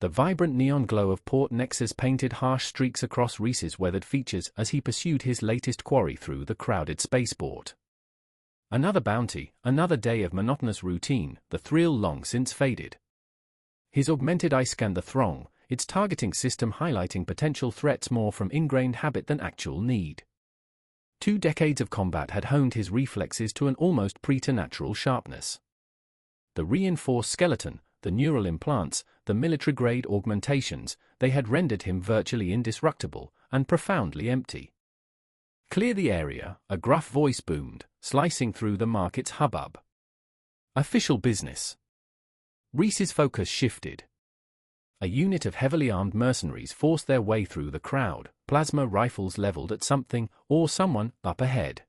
The vibrant neon glow of Port Nexus painted harsh streaks across Reese's weathered features as he pursued his latest quarry through the crowded spaceport. Another bounty, another day of monotonous routine, the thrill long since faded. His augmented eye scanned the throng, its targeting system highlighting potential threats more from ingrained habit than actual need. 2 decades of combat had honed his reflexes to an almost preternatural sharpness. The reinforced skeleton, the neural implants, the military-grade augmentations, they had rendered him virtually indestructible and profoundly empty. "Clear the area," a gruff voice boomed, slicing through the market's hubbub. Official business. Reese's focus shifted. A unit of heavily armed mercenaries forced their way through the crowd, plasma rifles leveled at something or someone up ahead.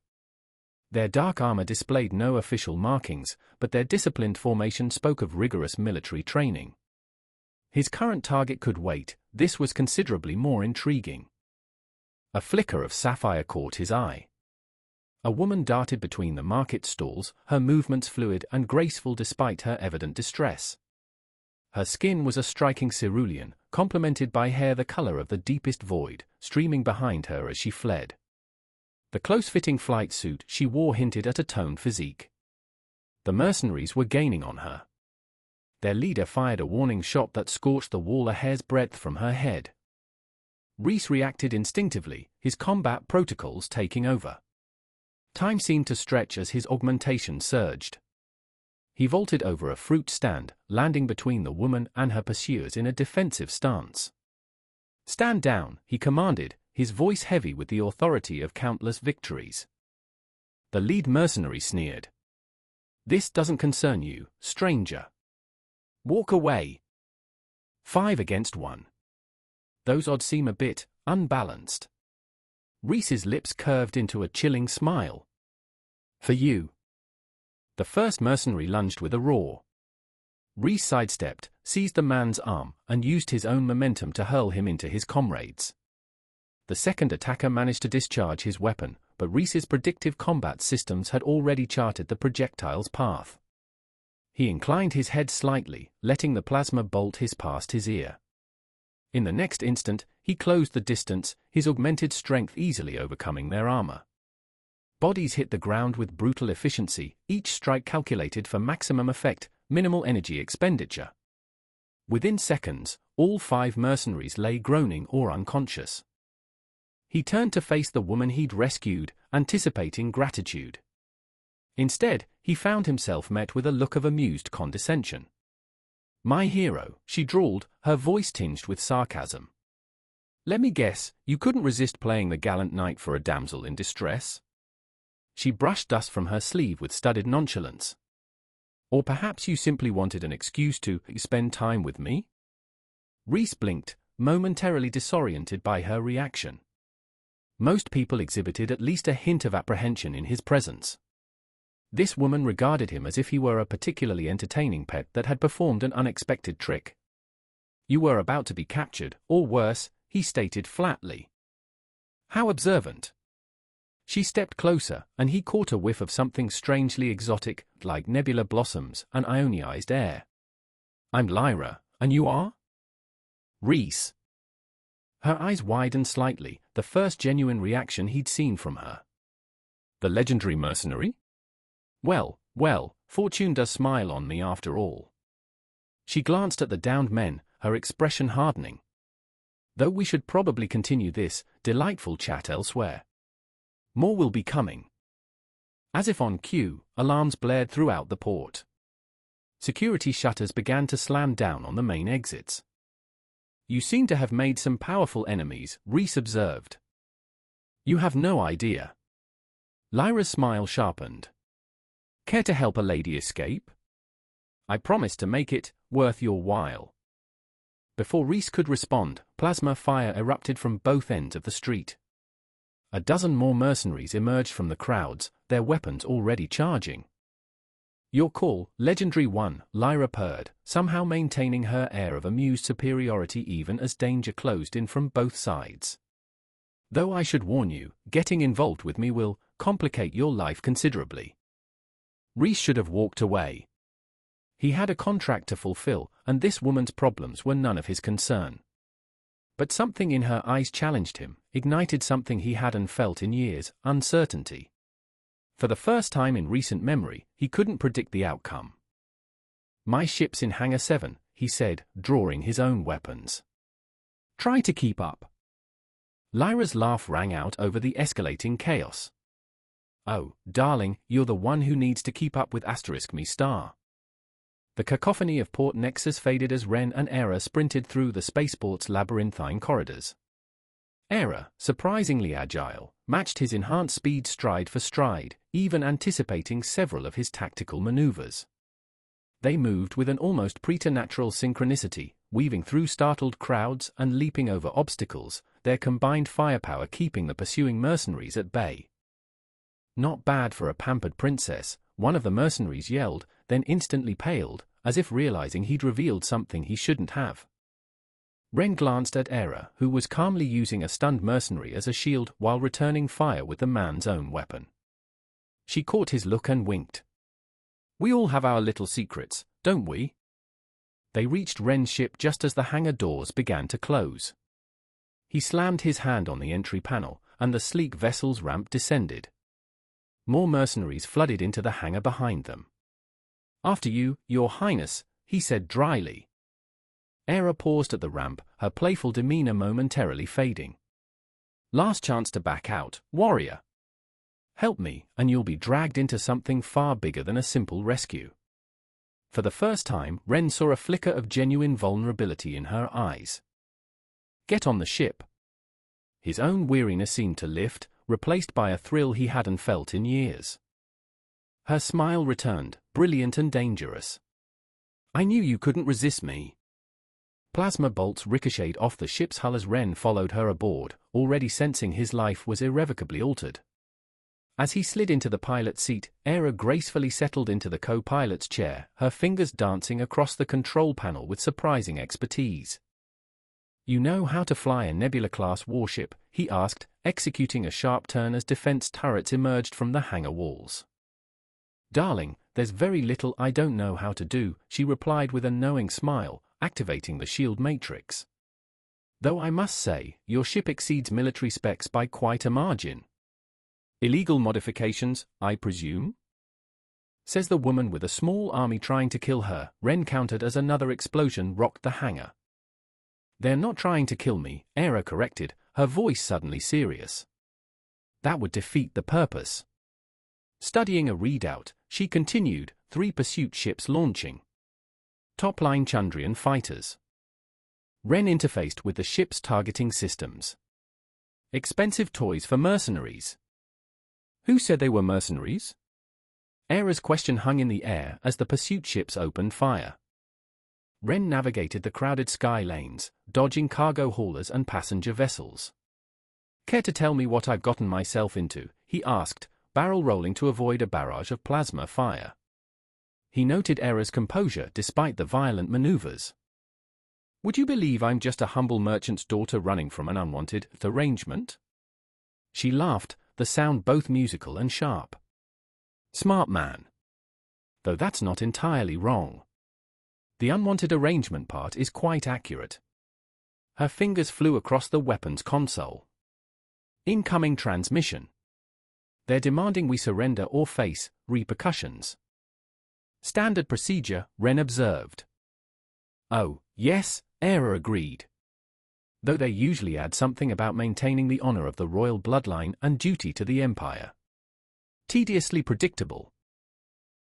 Their dark armor displayed no official markings, but their disciplined formation spoke of rigorous military training. His current target could wait, this was considerably more intriguing. A flicker of sapphire caught his eye. A woman darted between the market stalls, her movements fluid and graceful despite her evident distress. Her skin was a striking cerulean, complemented by hair the color of the deepest void, streaming behind her as she fled. The close-fitting flight suit she wore hinted at a toned physique. The mercenaries were gaining on her. Their leader fired a warning shot that scorched the wall a hair's breadth from her head. Reese reacted instinctively, his combat protocols taking over. Time seemed to stretch as his augmentation surged. He vaulted over a fruit stand, landing between the woman and her pursuers in a defensive stance. "Stand down," he commanded, his voice heavy with the authority of countless victories. The lead mercenary sneered. "This doesn't concern you, stranger. Walk away." 5 against 1. Those odds seem a bit unbalanced. Reese's lips curved into a chilling smile. "For you." The first mercenary lunged with a roar. Reese sidestepped, seized the man's arm, and used his own momentum to hurl him into his comrades. The second attacker managed to discharge his weapon, but Reese's predictive combat systems had already charted the projectile's path. He inclined his head slightly, letting the plasma bolt hiss past his ear. In the next instant, he closed the distance, his augmented strength easily overcoming their armor. Bodies hit the ground with brutal efficiency, each strike calculated for maximum effect, minimal energy expenditure. Within seconds, all 5 mercenaries lay groaning or unconscious. He turned to face the woman he'd rescued, anticipating gratitude. Instead, he found himself met with a look of amused condescension. "My hero," she drawled, her voice tinged with sarcasm. "Let me guess, you couldn't resist playing the gallant knight for a damsel in distress?" She brushed dust from her sleeve with studied nonchalance. "Or perhaps you simply wanted an excuse to spend time with me?" Reese blinked, momentarily disoriented by her reaction. Most people exhibited at least a hint of apprehension in his presence. This woman regarded him as if he were a particularly entertaining pet that had performed an unexpected trick. "You were about to be captured, or worse," he stated flatly. "How observant." She stepped closer, and he caught a whiff of something strangely exotic, like nebula blossoms and ionized air. "I'm Lyra, and you are?" "Reese." Her eyes widened slightly, the first genuine reaction he'd seen from her. "The legendary mercenary? Well, fortune does smile on me after all." She glanced at the downed men, her expression hardening. "Though we should probably continue this delightful chat elsewhere. More will be coming." As if on cue, alarms blared throughout the port. Security shutters began to slam down on the main exits. "You seem to have made some powerful enemies," Reese observed. "You have no idea." Lyra's smile sharpened. "Care to help a lady escape? I promise to make it worth your while." Before Reese could respond, plasma fire erupted from both ends of the street. A dozen more mercenaries emerged from the crowds, their weapons already charging. "Your call, Legendary One," Lyra purred, somehow maintaining her air of amused superiority even as danger closed in from both sides. "Though I should warn you, getting involved with me will complicate your life considerably." Reese should have walked away. He had a contract to fulfill, and this woman's problems were none of his concern. But something in her eyes challenged him, ignited something he hadn't felt in years: uncertainty. For the first time in recent memory, he couldn't predict the outcome. "My ship's in Hangar 7, he said, drawing his own weapons. "Try to keep up." Lyra's laugh rang out over the escalating chaos. "Oh, darling, you're the one who needs to keep up with *me*. The cacophony of Port Nexus faded as Ren and Era sprinted through the spaceport's labyrinthine corridors. Era, surprisingly agile, matched his enhanced speed stride for stride, even anticipating several of his tactical maneuvers. They moved with an almost preternatural synchronicity, weaving through startled crowds and leaping over obstacles, their combined firepower keeping the pursuing mercenaries at bay. "Not bad for a pampered princess," one of the mercenaries yelled, then instantly paled, as if realizing he'd revealed something he shouldn't have. Ren glanced at Era, who was calmly using a stunned mercenary as a shield while returning fire with the man's own weapon. She caught his look and winked. "We all have our little secrets, don't we?" They reached Ren's ship just as the hangar doors began to close. He slammed his hand on the entry panel, and the sleek vessel's ramp descended. More mercenaries flooded into the hangar behind them. "After you, Your Highness," he said dryly. Era paused at the ramp, her playful demeanor momentarily fading. "Last chance to back out, warrior. Help me, and you'll be dragged into something far bigger than a simple rescue." For the first time, Ren saw a flicker of genuine vulnerability in her eyes. "Get on the ship." His own weariness seemed to lift, replaced by a thrill he hadn't felt in years. Her smile returned, brilliant and dangerous. "I knew you couldn't resist me." Plasma bolts ricocheted off the ship's hull as Ren followed her aboard, already sensing his life was irrevocably altered. As he slid into the pilot's seat, Era gracefully settled into the co-pilot's chair, her fingers dancing across the control panel with surprising expertise. "You know how to fly a Nebula-class warship?" he asked, executing a sharp turn as defense turrets emerged from the hangar walls. "Darling, there's very little I don't know how to do," she replied with a knowing smile, activating the shield matrix. "Though I must say, your ship exceeds military specs by quite a margin." "Illegal modifications, I presume?" says the woman with a small army trying to kill her, Ren countered as another explosion rocked the hangar. "They're not trying to kill me," Era corrected, her voice suddenly serious. "That would defeat the purpose." Studying a readout, she continued, 3 pursuit ships launching. Top-line Chandrian fighters. Ren interfaced with the ship's targeting systems. Expensive toys for mercenaries. Who said they were mercenaries? Era's question hung in the air as the pursuit ships opened fire. Ren navigated the crowded sky lanes, dodging cargo haulers and passenger vessels. "Care to tell me what I've gotten myself into?" he asked, barrel rolling to avoid a barrage of plasma fire. He noted Era's composure despite the violent maneuvers. "Would you believe I'm just a humble merchant's daughter running from an unwanted arrangement?" She laughed, the sound both musical and sharp. "Smart man. Though that's not entirely wrong. The unwanted arrangement part is quite accurate." Her fingers flew across the weapons console. "Incoming transmission. They're demanding we surrender or face repercussions." "Standard procedure," Ren observed. "Oh, yes," Era agreed. Though they usually add something about maintaining the honor of the royal bloodline and duty to the Empire. Tediously predictable.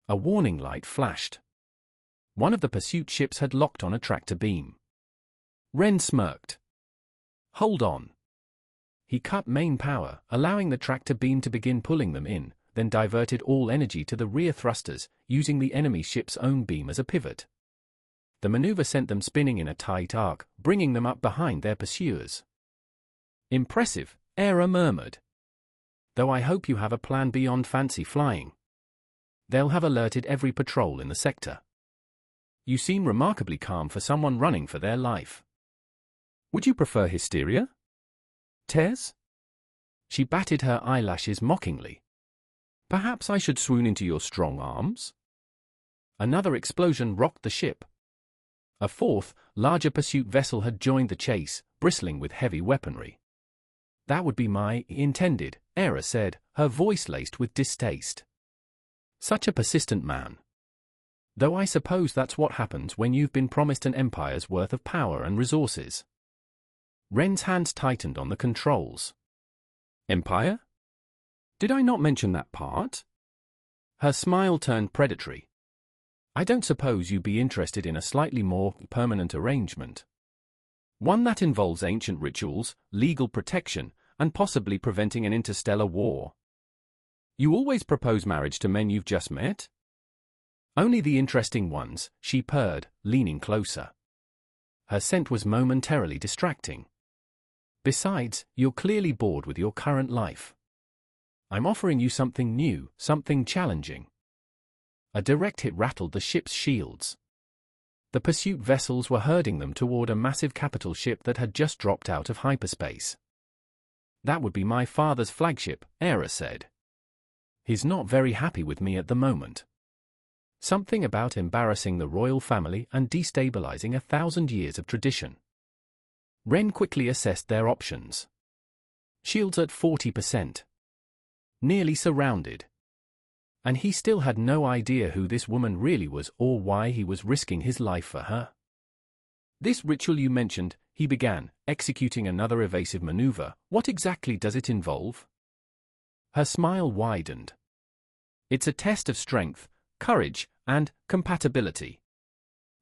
A warning light flashed. One of the pursuit ships had locked on a tractor beam. Ren smirked. "Hold on." He cut main power, allowing the tractor beam to begin pulling them in, then diverted all energy to the rear thrusters, using the enemy ship's own beam as a pivot. The maneuver sent them spinning in a tight arc, bringing them up behind their pursuers. "Impressive," Era murmured. "Though I hope you have a plan beyond fancy flying. They'll have alerted every patrol in the sector. You seem remarkably calm for someone running for their life. Would you prefer hysteria? Tess?" She batted her eyelashes mockingly. "Perhaps I should swoon into your strong arms?" Another explosion rocked the ship. A fourth, larger pursuit vessel had joined the chase, bristling with heavy weaponry. That would be my intended, Era said, her voice laced with distaste. Such a persistent man. Though I suppose that's what happens when you've been promised an empire's worth of power and resources. Ren's hands tightened on the controls. Empire? Did I not mention that part? Her smile turned predatory. I don't suppose you'd be interested in a slightly more permanent arrangement. One that involves ancient rituals, legal protection, and possibly preventing an interstellar war. You always propose marriage to men you've just met? Only the interesting ones, she purred, leaning closer. Her scent was momentarily distracting. Besides, you're clearly bored with your current life. I'm offering you something new, something challenging. A direct hit rattled the ship's shields. The pursuit vessels were herding them toward a massive capital ship that had just dropped out of hyperspace. That would be my father's flagship, Era said. He's not very happy with me at the moment. Something about embarrassing the royal family and destabilizing 1,000 years of tradition. Ren quickly assessed their options. Shields at 40%. Nearly surrounded. And he still had no idea who this woman really was or why he was risking his life for her. This ritual you mentioned, he began, executing another evasive maneuver. What exactly does it involve? Her smile widened. It's a test of strength, courage, and compatibility.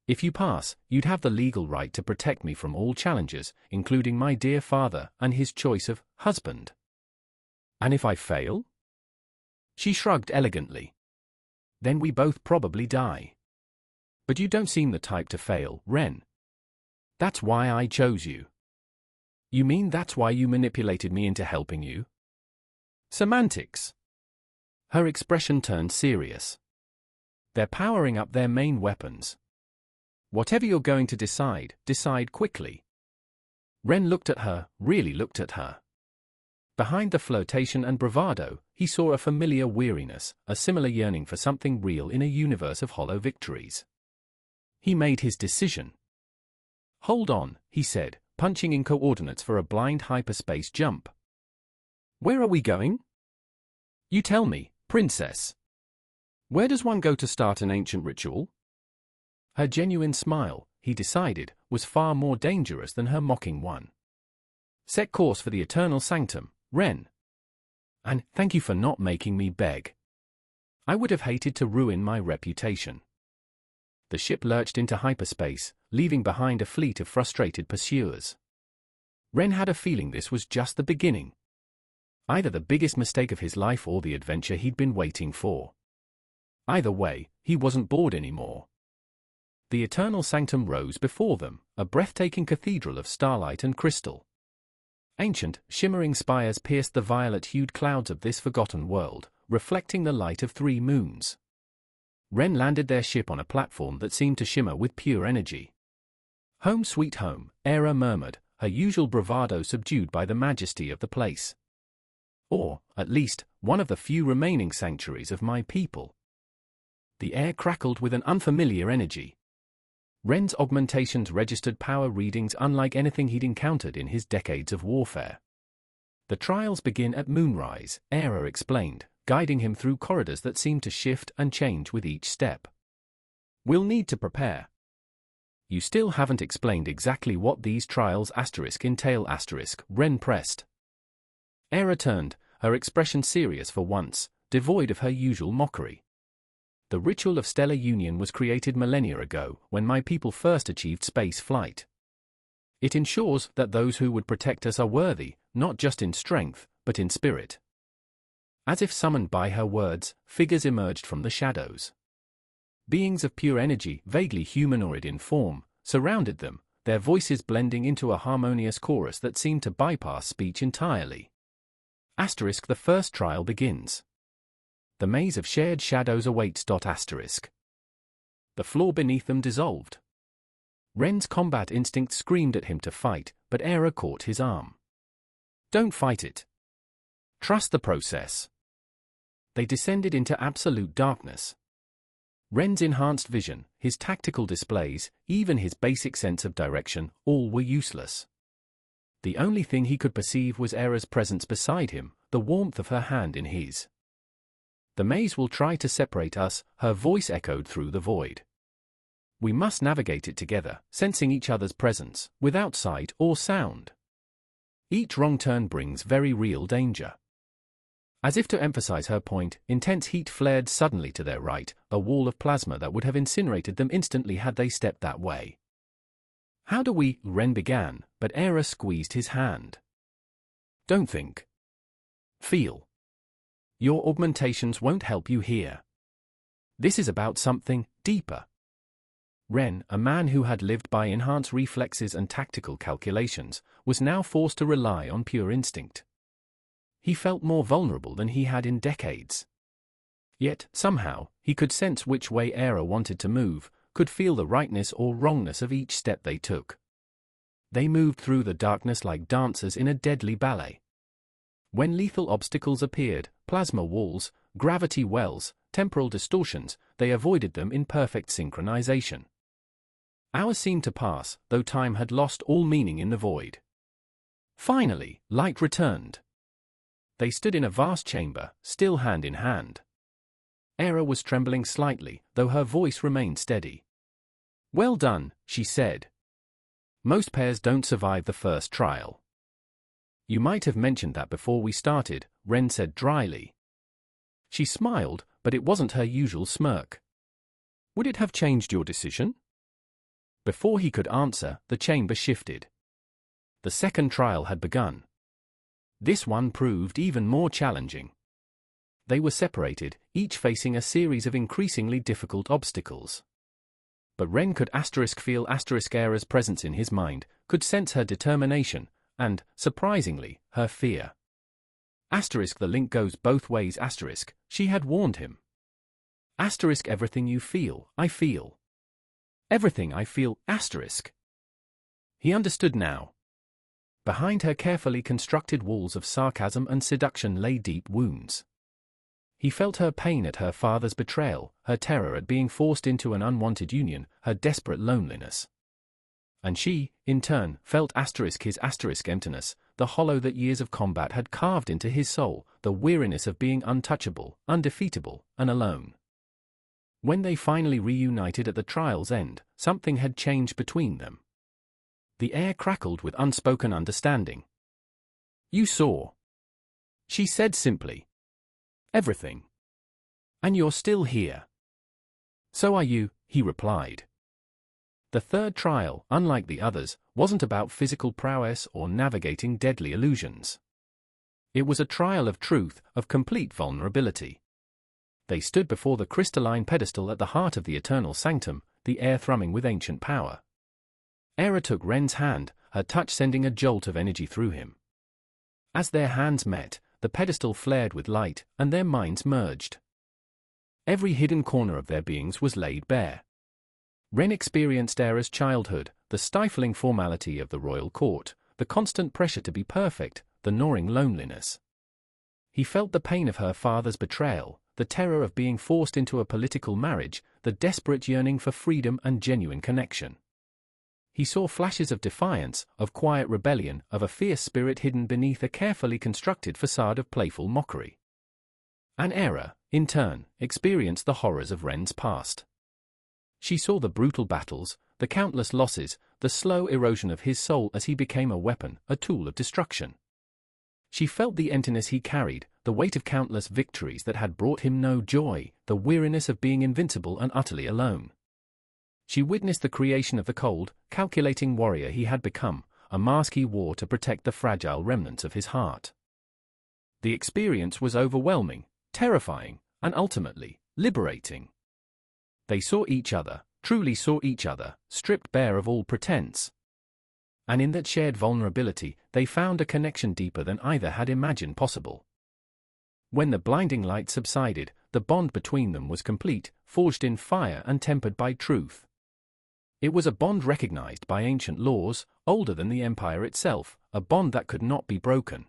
If you pass, you'd have the legal right to protect me from all challenges, including my dear father and his choice of husband. And if I fail? She shrugged elegantly. Then we both probably die. But you don't seem the type to fail, Ren. That's why I chose you. You mean that's why you manipulated me into helping you? Semantics. Her expression turned serious. They're powering up their main weapons. Whatever you're going to decide, decide quickly. Ren looked at her, really looked at her. Behind the flirtation and bravado, he saw a familiar weariness, a similar yearning for something real in a universe of hollow victories. He made his decision. Hold on, he said, punching in coordinates for a blind hyperspace jump. Where are we going? You tell me, princess. Where does one go to start an ancient ritual? Her genuine smile, he decided, was far more dangerous than her mocking one. Set course for the eternal sanctum, Ren. And thank you for not making me beg. I would have hated to ruin my reputation. The ship lurched into hyperspace, leaving behind a fleet of frustrated pursuers. Ren had a feeling this was just the beginning. Either the biggest mistake of his life or the adventure he'd been waiting for. Either way, he wasn't bored anymore. The eternal sanctum rose before them, a breathtaking cathedral of starlight and crystal. Ancient, shimmering spires pierced the violet-hued clouds of this forgotten world, reflecting the light of 3 moons. Ren landed their ship on a platform that seemed to shimmer with pure energy. Home sweet home, Era murmured, her usual bravado subdued by the majesty of the place. Or, at least, one of the few remaining sanctuaries of my people. The air crackled with an unfamiliar energy. Ren's augmentations registered power readings unlike anything he'd encountered in his decades of warfare. The trials begin at moonrise, Era explained, guiding him through corridors that seemed to shift and change with each step. We'll need to prepare. You still haven't explained exactly what these trials entail Ren pressed. Era turned, her expression serious for once, devoid of her usual mockery. The ritual of stellar union was created millennia ago, when my people first achieved space flight. It ensures that those who would protect us are worthy, not just in strength, but in spirit. As if summoned by her words, figures emerged from the shadows. Beings of pure energy, vaguely humanoid in form, surrounded them, their voices blending into a harmonious chorus that seemed to bypass speech entirely. The first trial begins. The maze of shared shadows awaits. The floor beneath them dissolved. Ren's combat instinct screamed at him to fight, but Era caught his arm. Don't fight it. Trust the process. They descended into absolute darkness. Ren's enhanced vision, his tactical displays, even his basic sense of direction, all were useless. The only thing he could perceive was Era's presence beside him, the warmth of her hand in his. "The maze will try to separate us," her voice echoed through the void. "We must navigate it together, sensing each other's presence, without sight or sound. Each wrong turn brings very real danger." As if to emphasize her point, intense heat flared suddenly to their right, a wall of plasma that would have incinerated them instantly had they stepped that way. "How do we—" Ren began, but Era squeezed his hand. "Don't think. Feel. Your augmentations won't help you here. This is about something deeper." Ren, a man who had lived by enhanced reflexes and tactical calculations, was now forced to rely on pure instinct. He felt more vulnerable than he had in decades. Yet, somehow, he could sense which way Era wanted to move, could feel the rightness or wrongness of each step they took. They moved through the darkness like dancers in a deadly ballet. When lethal obstacles appeared, plasma walls, gravity wells, temporal distortions, they avoided them in perfect synchronization. Hours seemed to pass, though time had lost all meaning in the void. Finally, light returned. They stood in a vast chamber, still hand in hand. Era was trembling slightly, though her voice remained steady. "Well done," she said. "Most pairs don't survive the first trial." "You might have mentioned that before we started," Ren said dryly. She smiled, but it wasn't her usual smirk. "Would it have changed your decision?" Before he could answer, the chamber shifted. The second trial had begun. This one proved even more challenging. They were separated, each facing a series of increasingly difficult obstacles. But Ren could feel Era's presence in his mind, could sense her determination, and, surprisingly, her fear. The link goes both ways, she had warned him. Everything you feel, I feel. Everything I feel, He understood now. Behind her carefully constructed walls of sarcasm and seduction lay deep wounds. He felt her pain at her father's betrayal, her terror at being forced into an unwanted union, her desperate loneliness. And she, in turn, felt his emptiness, the hollow that years of combat had carved into his soul, the weariness of being untouchable, undefeatable, and alone. When they finally reunited at the trial's end, something had changed between them. The air crackled with unspoken understanding. "You saw," she said simply. "Everything. And you're still here." "So are you," he replied. The third trial, unlike the others, wasn't about physical prowess or navigating deadly illusions. It was a trial of truth, of complete vulnerability. They stood before the crystalline pedestal at the heart of the eternal sanctum, the air thrumming with ancient power. Era took Ren's hand, her touch sending a jolt of energy through him. As their hands met, the pedestal flared with light, and their minds merged. Every hidden corner of their beings was laid bare. Ren experienced Era's childhood, the stifling formality of the royal court, the constant pressure to be perfect, the gnawing loneliness. He felt the pain of her father's betrayal, the terror of being forced into a political marriage, the desperate yearning for freedom and genuine connection. He saw flashes of defiance, of quiet rebellion, of a fierce spirit hidden beneath a carefully constructed facade of playful mockery. And Era, in turn, experienced the horrors of Ren's past. She saw the brutal battles, the countless losses, the slow erosion of his soul as he became a weapon, a tool of destruction. She felt the emptiness he carried, the weight of countless victories that had brought him no joy, the weariness of being invincible and utterly alone. She witnessed the creation of the cold, calculating warrior he had become, a mask he wore to protect the fragile remnants of his heart. The experience was overwhelming, terrifying, and ultimately, liberating. They saw each other, truly saw each other, stripped bare of all pretense. And in that shared vulnerability, they found a connection deeper than either had imagined possible. When the blinding light subsided, the bond between them was complete, forged in fire and tempered by truth. It was a bond recognized by ancient laws, older than the empire itself, a bond that could not be broken.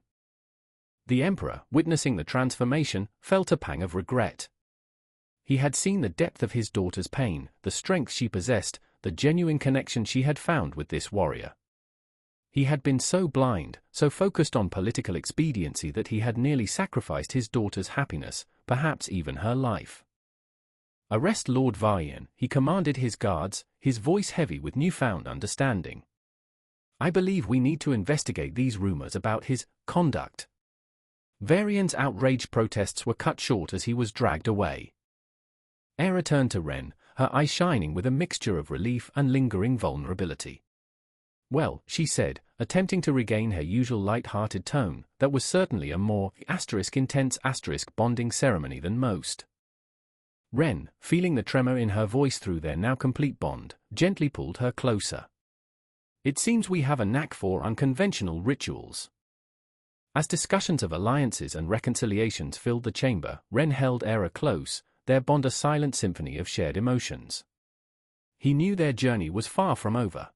The emperor, witnessing the transformation, felt a pang of regret. He had seen the depth of his daughter's pain, the strength she possessed, the genuine connection she had found with this warrior. He had been so blind, so focused on political expediency that he had nearly sacrificed his daughter's happiness, perhaps even her life. "Arrest Lord Varyan," he commanded his guards, his voice heavy with newfound understanding. "I believe we need to investigate these rumors about his conduct." Varyan's outraged protests were cut short as he was dragged away. Era turned to Ren, her eyes shining with a mixture of relief and lingering vulnerability. "Well," she said, attempting to regain her usual light-hearted tone, that was certainly a more intense bonding ceremony than most. Ren, feeling the tremor in her voice through their now complete bond, gently pulled her closer. "It seems we have a knack for unconventional rituals." As discussions of alliances and reconciliations filled the chamber, Ren held Era close, their bond a silent symphony of shared emotions. He knew their journey was far from over.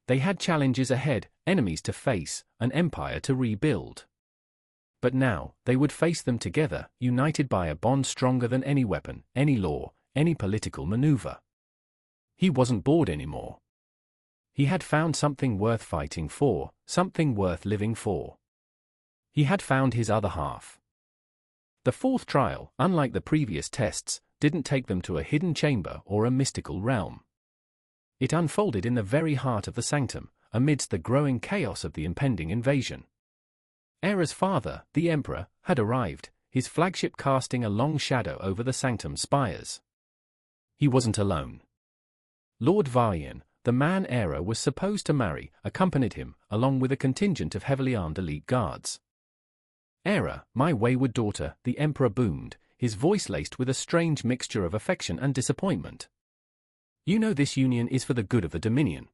They had challenges ahead, enemies to face, an empire to rebuild. But now, they would face them together, united by a bond stronger than any weapon, any law, any political maneuver. He wasn't bored anymore. He had found something worth fighting for, something worth living for. He had found his other half. The fourth trial, unlike the previous tests, didn't take them to a hidden chamber or a mystical realm. It unfolded in the very heart of the sanctum, amidst the growing chaos of the impending invasion. Era's father, the Emperor, had arrived, his flagship casting a long shadow over the sanctum's spires. He wasn't alone. Lord Varyan, the man Era was supposed to marry, accompanied him, along with a contingent of heavily armed elite guards. "Era, my wayward daughter," the Emperor boomed, his voice laced with a strange mixture of affection and disappointment. "You know this union is for the good of the Dominion.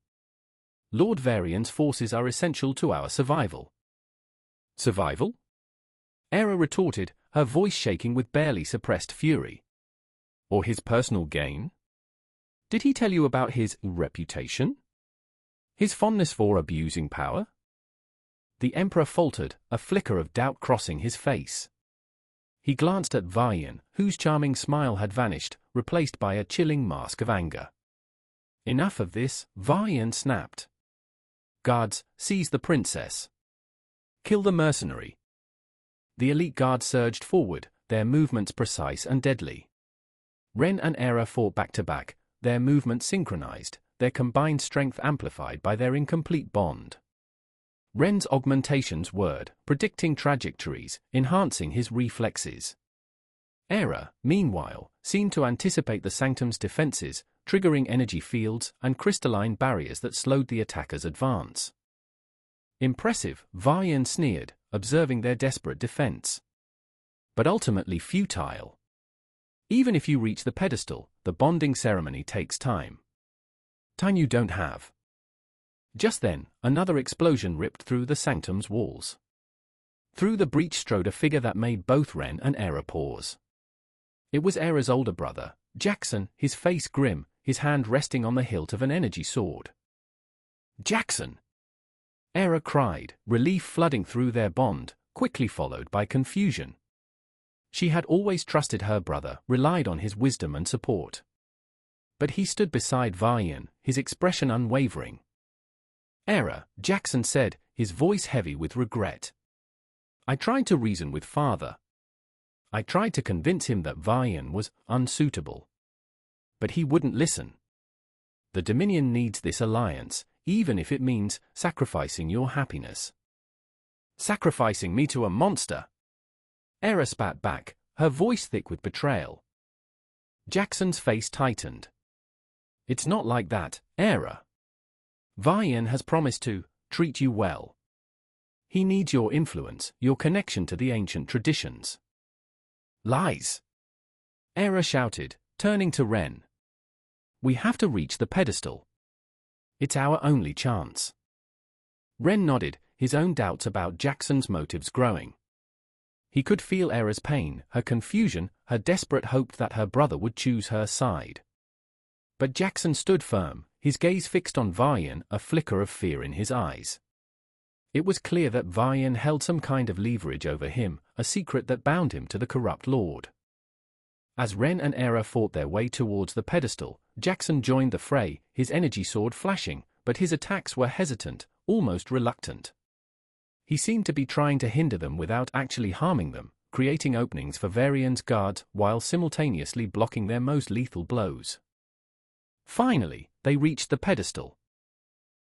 Lord Varyan's forces are essential to our survival." "Survival?" Era retorted, her voice shaking with barely suppressed fury. "Or his personal gain? Did he tell you about his reputation? His fondness for abusing power?" The Emperor faltered, a flicker of doubt crossing his face. He glanced at Varyan, whose charming smile had vanished, replaced by a chilling mask of anger. "Enough of this," Varyan snapped. "Guards, seize the princess. Kill the mercenary." The elite guards surged forward, their movements precise and deadly. Ren and Era fought back to back, their movements synchronized, their combined strength amplified by their incomplete bond. Ren's augmentations whirred, predicting trajectories, enhancing his reflexes. Era, meanwhile, seemed to anticipate the sanctum's defenses, triggering energy fields and crystalline barriers that slowed the attacker's advance. "Impressive," Varyan sneered, observing their desperate defense. "But ultimately futile. Even if you reach the pedestal, the bonding ceremony takes time. Time you don't have." Just then, another explosion ripped through the sanctum's walls. Through the breach strode a figure that made both Ren and Era pause. It was Era's older brother, Jackson, his face grim, his hand resting on the hilt of an energy sword. "Jackson!" Era cried, relief flooding through their bond, quickly followed by confusion. She had always trusted her brother, relied on his wisdom and support. But he stood beside Varyan, his expression unwavering. "Era," Jackson said, his voice heavy with regret. "I tried to reason with father. I tried to convince him that Varyan was unsuitable. But he wouldn't listen. The Dominion needs this alliance, even if it means sacrificing your happiness." "Sacrificing me to a monster?" Era spat back, her voice thick with betrayal. Jackson's face tightened. "It's not like that, Era. Varyan has promised to treat you well. He needs your influence, your connection to the ancient traditions." "Lies!" Era shouted, turning to Ren. "We have to reach the pedestal. It's our only chance." Ren nodded, his own doubts about Jackson's motives growing. He could feel Era's pain, her confusion, her desperate hope that her brother would choose her side. But Jackson stood firm, his gaze fixed on Varyan, a flicker of fear in his eyes. It was clear that Varyan held some kind of leverage over him, a secret that bound him to the corrupt lord. As Ren and Era fought their way towards the pedestal, Jackson joined the fray, his energy sword flashing, but his attacks were hesitant, almost reluctant. He seemed to be trying to hinder them without actually harming them, creating openings for Varian's guards while simultaneously blocking their most lethal blows. Finally, they reached the pedestal.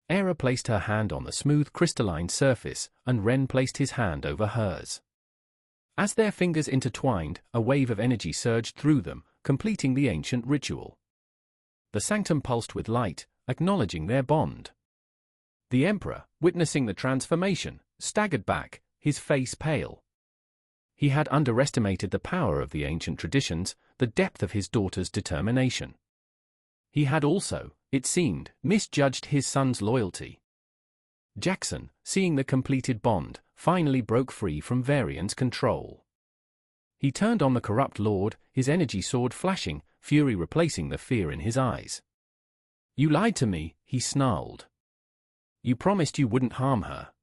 Era placed her hand on the smooth crystalline surface, and Ren placed his hand over hers. As their fingers intertwined, a wave of energy surged through them, completing the ancient ritual. The sanctum pulsed with light, acknowledging their bond. The Emperor, witnessing the transformation, staggered back, his face pale. He had underestimated the power of the ancient traditions, the depth of his daughter's determination. He had also, it seemed, misjudged his son's loyalty. Jackson, seeing the completed bond, finally broke free from Varian's control. He turned on the corrupt lord, his energy sword flashing, fury replacing the fear in his eyes. "You lied to me," he snarled. "You promised you wouldn't harm her."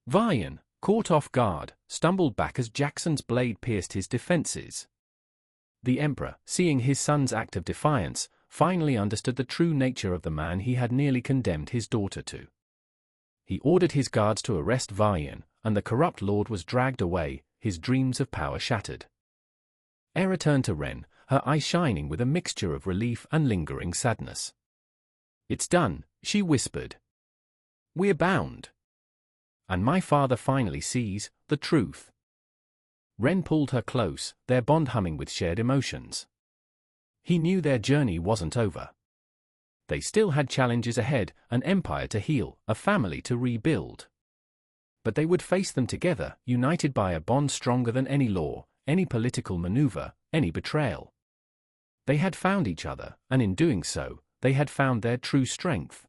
Varian, caught off guard, stumbled back as Jackson's blade pierced his defenses. The Emperor, seeing his son's act of defiance, finally understood the true nature of the man he had nearly condemned his daughter to. He ordered his guards to arrest Varian, and the corrupt lord was dragged away, his dreams of power shattered. Era turned to Ren, her eyes shining with a mixture of relief and lingering sadness. "It's done," she whispered. "We're bound. And my father finally sees the truth." Ren pulled her close, their bond humming with shared emotions. He knew their journey wasn't over. They still had challenges ahead, an empire to heal, a family to rebuild. But they would face them together, united by a bond stronger than any law, any political maneuver, any betrayal. They had found each other, and in doing so, they had found their true strength.